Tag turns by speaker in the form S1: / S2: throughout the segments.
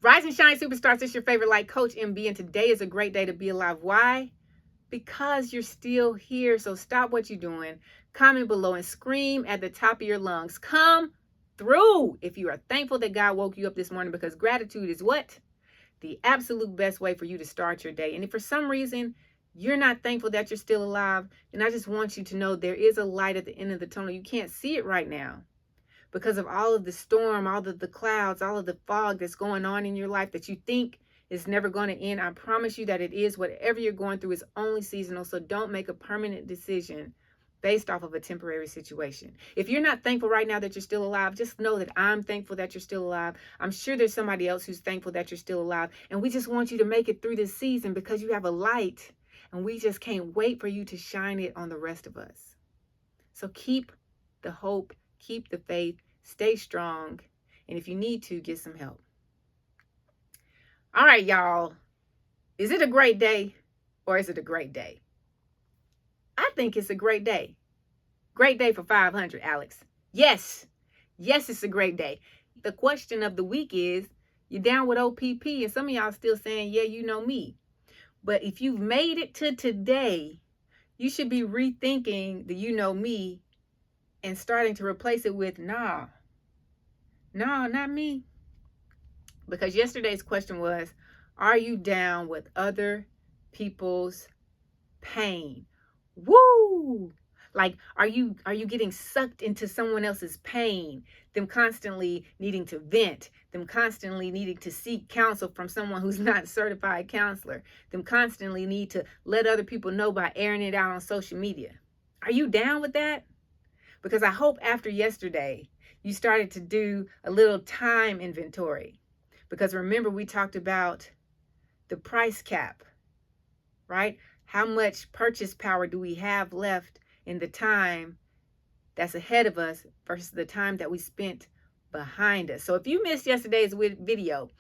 S1: Rise and shine, superstars. It's your favorite light coach, MB, and today is a great day to be alive. Why? Because you're still here. So stop what you're doing, comment below, and scream at the top of your lungs. Come through if you are thankful that God woke you up this morning, because gratitude is what? The absolute best way for you to start your day. And if for some reason you're not thankful that you're still alive, then I just want you to know there is a light at the end of the tunnel. You can't see it right now because of all of the storm, all of the clouds, all of the fog that's going on in your life that you think is never going to end. I promise you that it is. Whatever you're going through is only seasonal. So don't make a permanent decision based off of a temporary situation. If you're not thankful right now that you're still alive, just know that I'm thankful that you're still alive. I'm sure there's somebody else who's thankful that you're still alive. And we just want you to make it through this season because you have a light, and we just can't wait for you to shine it on the rest of us. So keep the hope, keep the faith, stay strong, and if you need to, get some help. All right, y'all. Is it a great day or is it a great day? I think it's a great day. Great day for 500, Alex. Yes, it's a great day. The question of the week is, you're down with O.P.P, and some of y'all still saying, yeah, you know me. But if you've made it to today, you should be rethinking the you know me and starting to replace it with, no, not me. Because yesterday's question was, are you down with other people's pain? Woo! Like, are you getting sucked into someone else's pain, them constantly needing to vent, them constantly needing to seek counsel from someone who's not a certified counselor, them constantly need to let other people know by airing it out on social media? Are you down with that? Because I hope after yesterday, you started to do a little time inventory. Because remember, we talked about the price cap, right? How much purchase power do we have left in the time that's ahead of us versus the time that we spent behind us? So if you missed yesterday's video,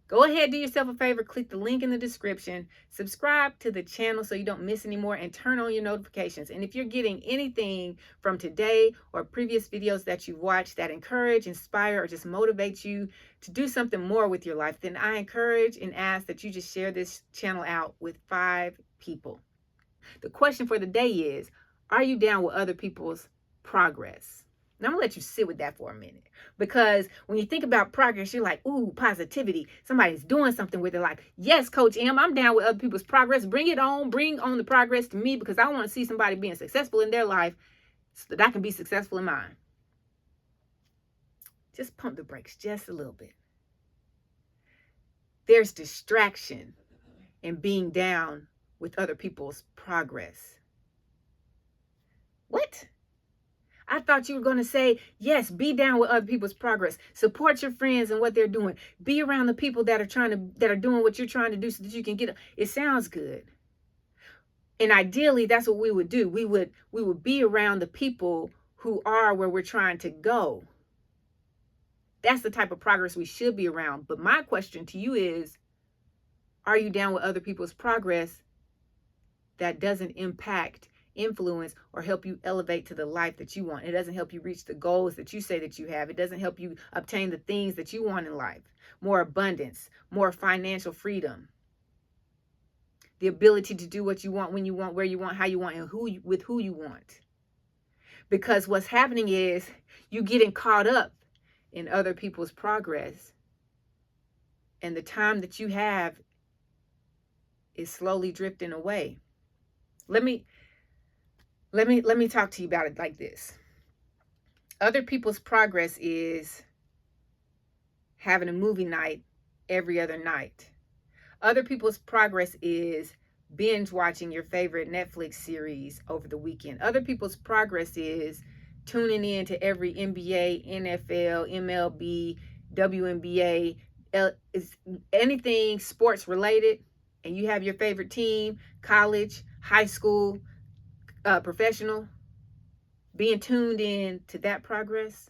S1: go ahead, do yourself a favor, click the link in the description, subscribe to the channel so you don't miss any more, and turn on your notifications. And if you're getting anything from today or previous videos that you've watched that encourage, inspire, or just motivate you to do something more with your life, then I encourage and ask that you just share this channel out with 5 people. The question for the day is, are you down with other people's progress? Now, I'm going to let you sit with that for a minute, because when you think about progress, you're like, ooh, positivity. Somebody's doing something with it. Like, yes, Coach M, I'm down with other people's progress. Bring it on. Bring on the progress to me, because I want to see somebody being successful in their life so that I can be successful in mine. Just pump the brakes just a little bit. There's distraction in being down with other people's progress. What? I thought you were going to say, yes, be down with other people's progress. Support your friends and what they're doing. Be around the people that are doing what you're trying to do so that you can get. It sounds good. And ideally, that's what we would do. We would be around the people who are where we're trying to go. That's the type of progress we should be around. But my question to you is, are you down with other people's progress that doesn't impact, influence, or help you elevate to the life that you want? It doesn't help you reach the goals that you say that you have. It doesn't help you obtain the things that you want in life. More abundance, more financial freedom, the ability to do what you want, when you want, where you want, how you want, and with who you want. Because what's happening is you getting caught up in other people's progress, and the time that you have is slowly drifting away. Let me talk to you about it like this. Other people's progress is having a movie night every other night. Other people's progress is binge watching your favorite Netflix series over the weekend. Other people's progress is tuning in to every NBA, NFL, MLB, WNBA, anything sports related, and you have your favorite team, college, high school, professional, being tuned in to that progress.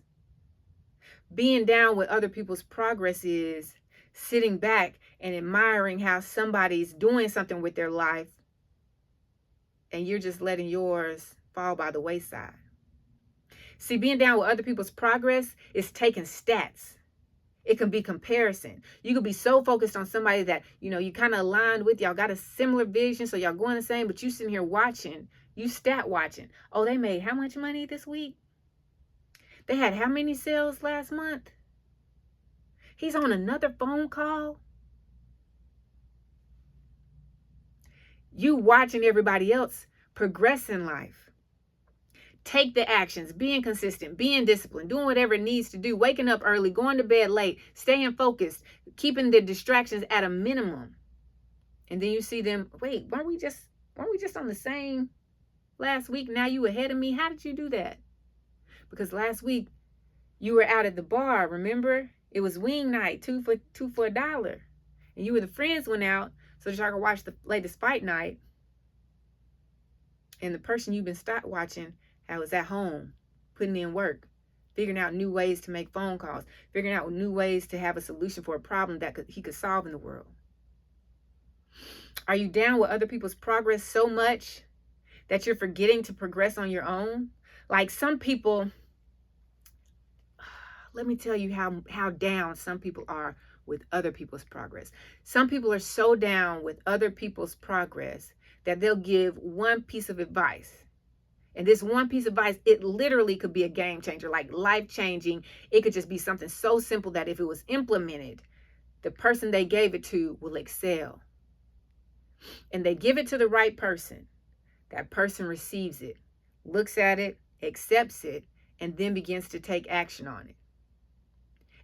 S1: Being down with other people's progress is sitting back and admiring how somebody's doing something with their life, and you're just letting yours fall by the wayside. See, being down with other people's progress is taking stats. It can be comparison. You could be so focused on somebody that, you kind of aligned with. Y'all got a similar vision, so y'all going the same, but you sitting here watching, you stat watching. Oh, they made how much money this week? They had how many sales last month? He's on another phone call. You watching everybody else progress in life. Take the actions, being consistent, being disciplined, doing whatever it needs to do, waking up early, going to bed late, staying focused, keeping the distractions at a minimum. And then you see them, wait, weren't we just on the same last week? Now you ahead of me. How did you do that? Because last week you were out at the bar, remember? It was wing night, two for $1. And you and the friends went out so that y'all could watch the latest fight night. And the person you've been watching, I was at home, putting in work, figuring out new ways to make phone calls, figuring out new ways to have a solution for a problem that he could solve in the world. Are you down with other people's progress so much that you're forgetting to progress on your own? Like some people, let me tell you how down some people are with other people's progress. Some people are so down with other people's progress that they'll give one piece of advice. And this one piece of advice, it literally could be a game changer, like life-changing. It could just be something so simple that if it was implemented, the person they gave it to will excel. And they give it to the right person. That person receives it, looks at it, accepts it, and then begins to take action on it.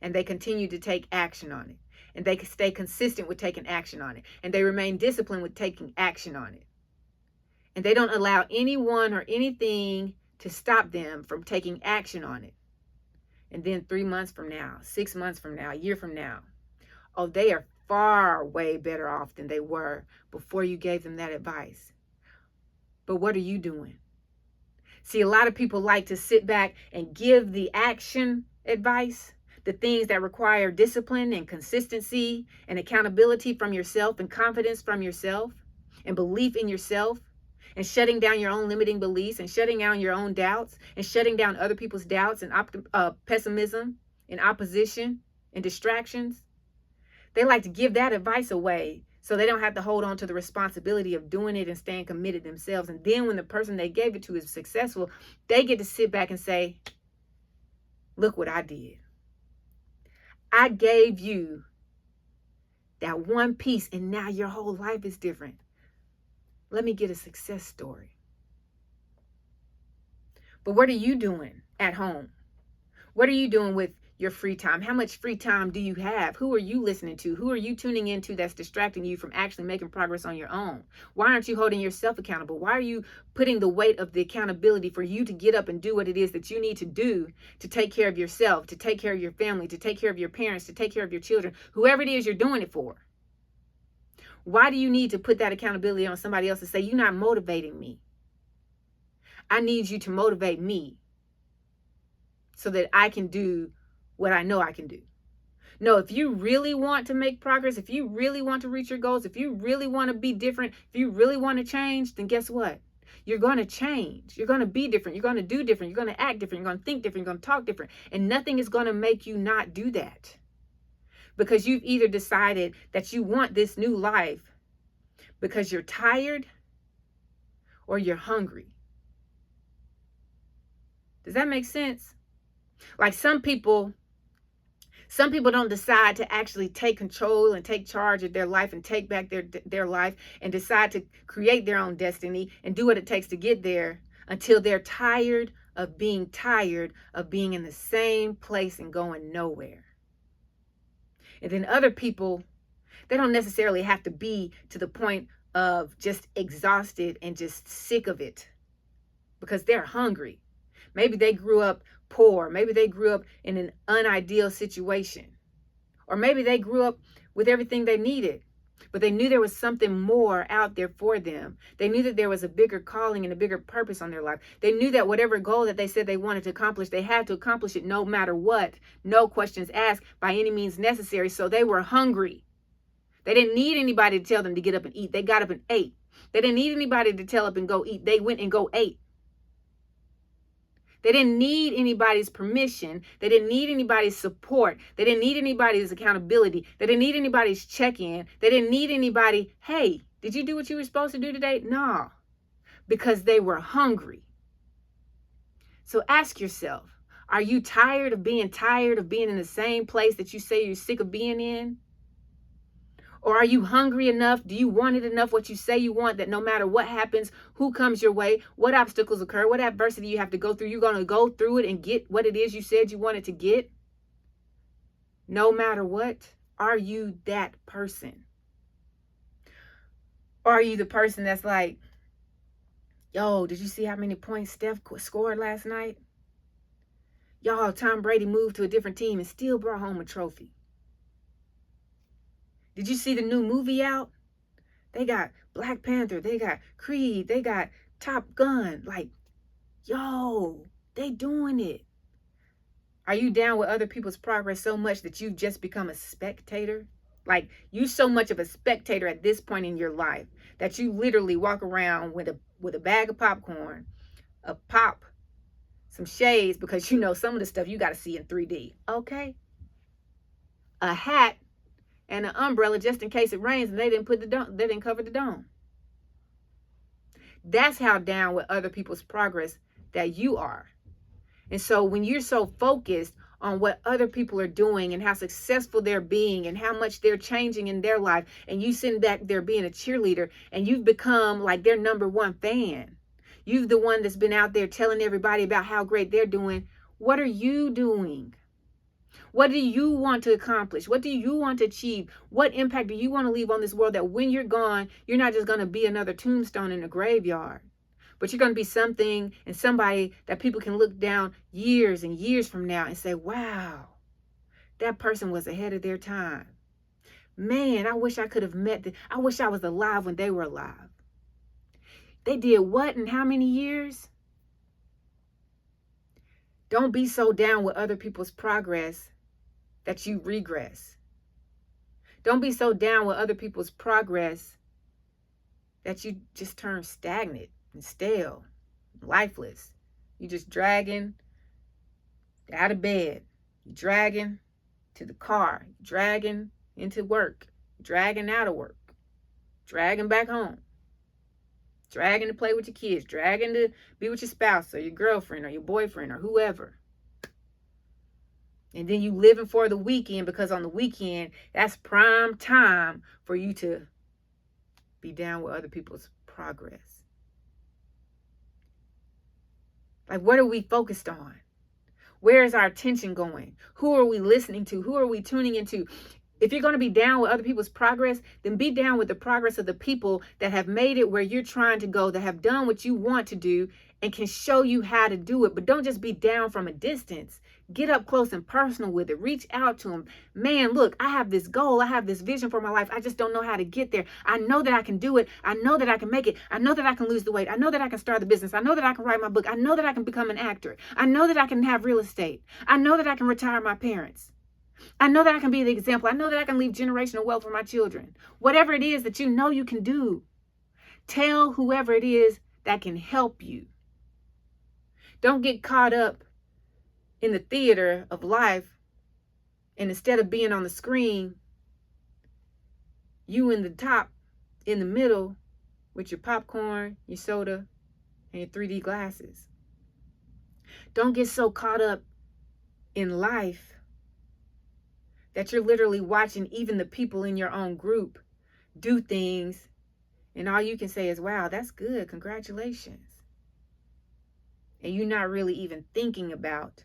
S1: And they continue to take action on it. And they stay consistent with taking action on it. And they remain disciplined with taking action on it. And they don't allow anyone or anything to stop them from taking action on it. And then 3 months from now, 6 months from now, a year from now, oh, they are far way better off than they were before you gave them that advice. But what are you doing? See, a lot of people like to sit back and give the action advice, the things that require discipline and consistency and accountability from yourself and confidence from yourself and belief in yourself. And shutting down your own limiting beliefs and shutting down your own doubts and shutting down other people's doubts and pessimism and opposition and distractions. They like to give that advice away so they don't have to hold on to the responsibility of doing it and staying committed themselves. And then when the person they gave it to is successful, they get to sit back and say, look what I did. I gave you that one piece and now your whole life is different. Let me get a success story. But what are you doing at home? What are you doing with your free time? How much free time do you have? Who are you listening to? Who are you tuning into that's distracting you from actually making progress on your own? Why aren't you holding yourself accountable? Why are you putting the weight of the accountability for you to get up and do what it is that you need to do to take care of yourself, to take care of your family, to take care of your parents, to take care of your children, whoever it is you're doing it for? Why do you need to put that accountability on somebody else and say, you're not motivating me? I need you to motivate me so that I can do what I know I can do. No, if you really want to make progress, if you really want to reach your goals, if you really want to be different, if you really want to change, then guess what? You're going to change. You're going to be different. You're going to do different. You're going to act different. You're going to think different. You're going to talk different. And nothing is going to make you not do that. Because you've either decided that you want this new life because you're tired or you're hungry. Does that make sense? Like some people don't decide to actually take control and take charge of their life and take back their life and decide to create their own destiny and do what it takes to get there until they're tired of being in the same place and going nowhere. And then other people, they don't necessarily have to be to the point of just exhausted and just sick of it because they're hungry. Maybe they grew up poor. Maybe they grew up in an unideal situation. Or maybe they grew up with everything they needed, but they knew there was something more out there for them. They knew that there was a bigger calling and a bigger purpose on their life. They knew that whatever goal that they said they wanted to accomplish, they had to accomplish it no matter what. No questions asked, by any means necessary. So they were hungry. They didn't need anybody to tell them to get up and eat. They got up and ate. They didn't need anybody to tell up and go eat. They went and go ate. They didn't need anybody's permission. They didn't need anybody's support. They didn't need anybody's accountability. They didn't need anybody's check-in. They didn't need anybody, hey, did you do what you were supposed to do today? No, because they were hungry. So ask yourself, are you tired of being in the same place that you say you're sick of being in? Or are you hungry enough? Do you want it enough, what you say you want, that no matter what happens, who comes your way, what obstacles occur, what adversity you have to go through, you're going to go through it and get what it is you said you wanted to get? No matter what, are you that person? Or are you the person that's like, yo, did you see how many points Steph scored last night? Y'all, Tom Brady moved to a different team and still brought home a trophy. Did you see the new movie out? They got Black Panther, they got Creed, they got Top Gun. Like, yo, they doing it. Are you down with other people's progress so much that you've just become a spectator? Like, you so much of a spectator at this point in your life that you literally walk around with a bag of popcorn, a pop, some shades, because you know some of the stuff you got to see in 3D, okay? A hat and an umbrella just in case it rains and they didn't cover the dome. That's how down with other people's progress that you are. And so when you're so focused on what other people are doing and how successful they're being and how much they're changing in their life, and you sitting back there being a cheerleader and you've become like their number one fan. You've the one that's been out there telling everybody about how great they're doing. What are you doing? What do you want to accomplish? What do you want to achieve? What impact do you want to leave on this world that when you're gone, you're not just going to be another tombstone in a graveyard, but you're going to be something and somebody that people can look down years and years from now and say, wow, that person was ahead of their time. Man, I wish I could have met them. I wish I was alive when they were alive. They did what in how many years? Don't be so down with other people's progress that you regress. Don't be so down with other people's progress that you just turn stagnant and stale, lifeless. You just dragging out of bed, dragging to the car, dragging into work, dragging out of work, dragging back home, dragging to play with your kids, dragging to be with your spouse or your girlfriend or your boyfriend or whoever. And then you living for the weekend, because on the weekend, that's prime time for you to be down with other people's progress. Like, what are we focused on? Where is our attention going? Who are we listening to? Who are we tuning into? If you're going to be down with other people's progress, then be down with the progress of the people that have made it where you're trying to go, that have done what you want to do and can show you how to do it. But don't just be down from a distance. Get up close and personal with it. Reach out to them. Man, look, I have this goal. I have this vision for my life. I just don't know how to get there. I know that I can do it. I know that I can make it. I know that I can lose the weight. I know that I can start the business. I know that I can write my book. I know that I can become an actor. I know that I can have real estate. I know that I can retire my parents. I know that I can be the example. I know that I can leave generational wealth for my children. Whatever it is that you know you can do, tell whoever it is that can help you. Don't get caught up in the theater of life, and instead of being on the screen, you in the top, in the middle, with your popcorn, your soda, and your 3D glasses. Don't get so caught up in life that you're literally watching even the people in your own group do things, and all you can say is, wow, that's good, congratulations. And you're not really even thinking about,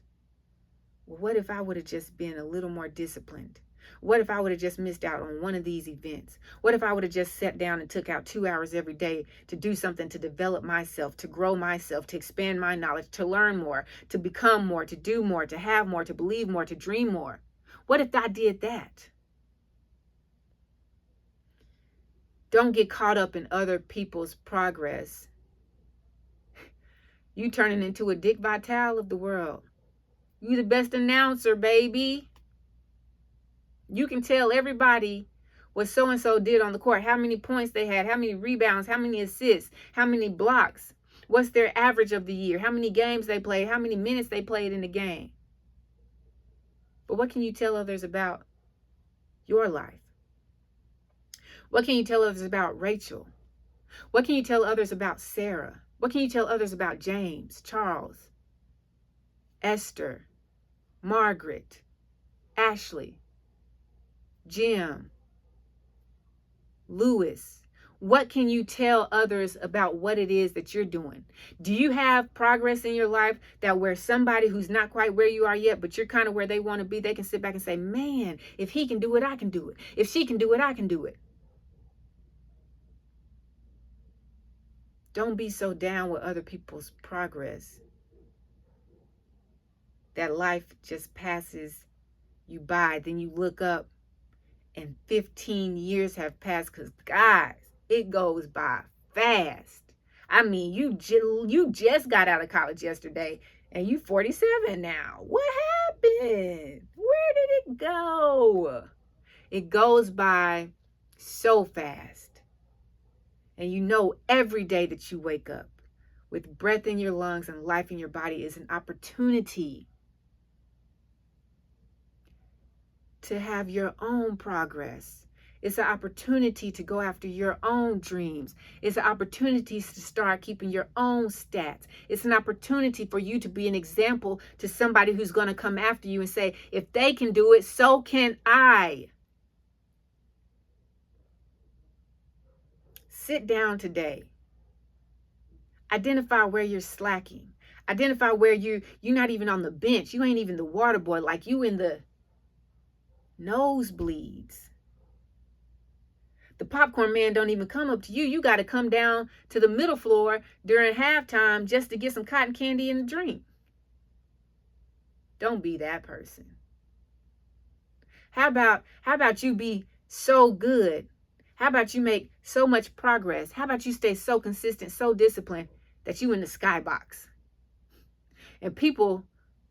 S1: well, what if I would have just been a little more disciplined? What if I would have just missed out on one of these events? What if I would have just sat down and took out 2 hours every day to do something, to develop myself, to grow myself, to expand my knowledge, to learn more, to become more, to do more, to have more, to believe more, to dream more? What if I did that? Don't get caught up in other people's progress. You turning into a Dick Vitale of the world. You the best announcer, baby. You can tell everybody what so-and-so did on the court, how many points they had, how many rebounds, how many assists, how many blocks, What's their average of the year? How many games they played? How many minutes they played in the game? But what can you tell others about your life? What can you tell others about Rachel? What can you tell others about Sarah? What can you tell others about James, Charles, Esther, Margaret, Ashley, Jim, Lewis? What can you tell others about what it is that you're doing? Do you have progress in your life that where somebody who's not quite where you are yet, but you're kind of where they want to be, they can sit back and say, man, if he can do it, I can do it. If she can do it, I can do it. Don't be so down with other people's progress that life just passes you by. Then you look up and 15 years have passed, because guys, it goes by fast. I mean, you just got out of college yesterday and you 47 now. What happened? Where did it go? It goes by so fast. And you know, every day that you wake up with breath in your lungs and life in your body is an opportunity to have your own progress. It's an opportunity to go after your own dreams. It's an opportunity to start keeping your own stats. It's an opportunity for you to be an example to somebody who's going to come after you and say, if they can do it, so can I. Sit down today. Identify where you're slacking. Identify where you're not even on the bench. You ain't even the water boy, like you in the nosebleeds. The popcorn man don't even come up to you. You got to come down to the middle floor during halftime just to get some cotton candy and a drink. Don't be that person. How about you be so good? How about you make so much progress? How about you stay so consistent, so disciplined that you in the skybox? And people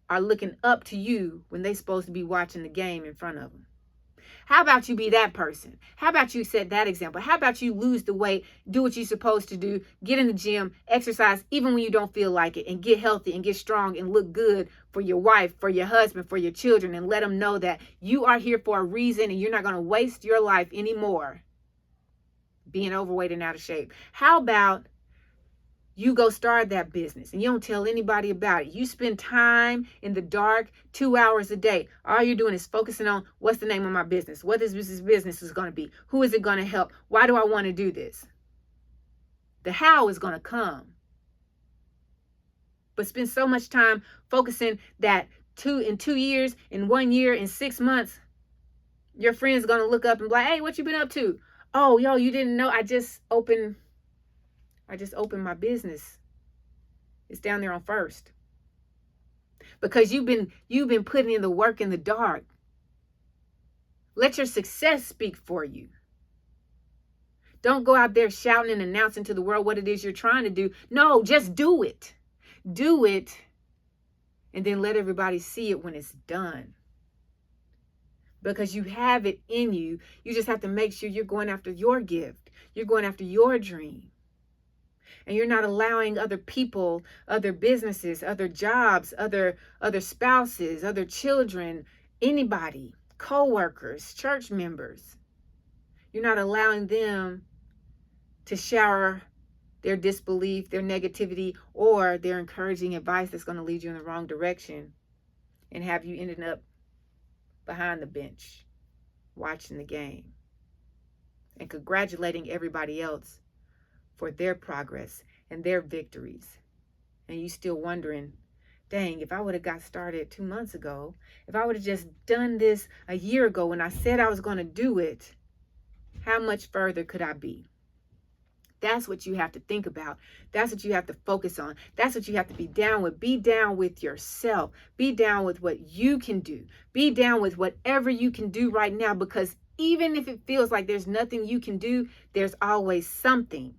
S1: are looking up to you when they're supposed to be watching the game in front of them. How about you be that person? How about you set that example? How about you lose the weight, do what you're supposed to do, get in the gym, exercise even when you don't feel like it, and get healthy and get strong and look good for your wife, for your husband, for your children, and let them know that you are here for a reason and you're not going to waste your life anymore being overweight and out of shape. How about you go start that business and you don't tell anybody about it? You spend time in the dark 2 hours a day. All you're doing is focusing on what's the name of my business, what this business is going to be, who is it going to help, why do I want to do this? The how is going to come. But spend so much time focusing that in 2 years, in 1 year, in 6 months, your friend's going to look up and be like, hey, what you been up to? Oh, yo, you didn't know I just opened my business. It's down there on First. Because you've been putting in the work in the dark. Let your success speak for you. Don't go out there shouting and announcing to the world what it is you're trying to do. No, just do it. Do it. And then let everybody see it when it's done. Because you have it in you. You just have to make sure you're going after your gift. You're going after your dream. And you're not allowing other people, other businesses, other jobs, other spouses, other children, anybody, co-workers, church members. You're not allowing them to shower their disbelief, their negativity, or their encouraging advice that's going to lead you in the wrong direction and have you ending up behind the bench watching the game and congratulating everybody else for their progress and their victories. And you still wondering, dang, if I would have got started 2 months ago, if I would have just done this a year ago when I said I was going to do it, how much further could I be? That's what you have to think about. That's what you have to focus on. That's what you have to be down with. Be down with yourself. Be down with what you can do. Be down with whatever you can do right now, because even if it feels like there's nothing you can do, there's always something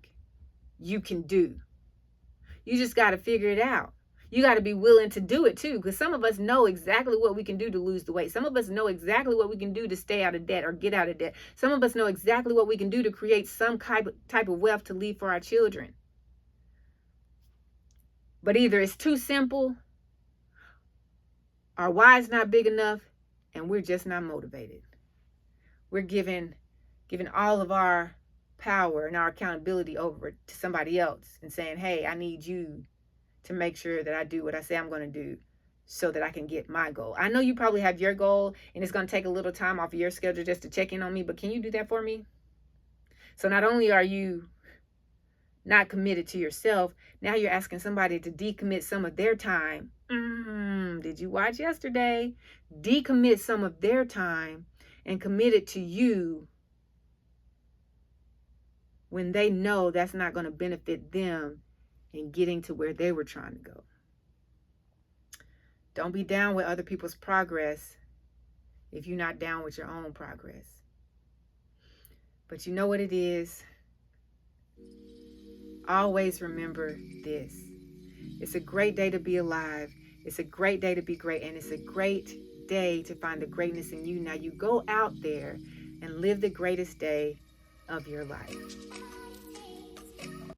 S1: you can do. You just got to figure it out. You got to be willing to do it too, because some of us know exactly what we can do to lose the weight. Some of us know exactly what we can do to stay out of debt or get out of debt. Some of us know exactly what we can do to create some type of wealth to leave for our children. But either it's too simple, our why's not big enough, and we're just not motivated. We're giving all of our power and our accountability over to somebody else and saying, hey, I need you to make sure that I do what I say I'm going to do so that I can get my goal. I know you probably have your goal and it's going to take a little time off of your schedule just to check in on me, but can you do that for me? So not only are you not committed to yourself, now you're asking somebody to decommit some of their time. Did you watch yesterday? Decommit some of their time and commit it to you when they know that's not going to benefit them in getting to where they were trying to go. Don't be down with other people's progress if you're not down with your own progress. But you know what it is? Always remember this. It's a great day to be alive. It's a great day to be great. And it's a great day to find the greatness in you. Now you go out there and live the greatest day of your life.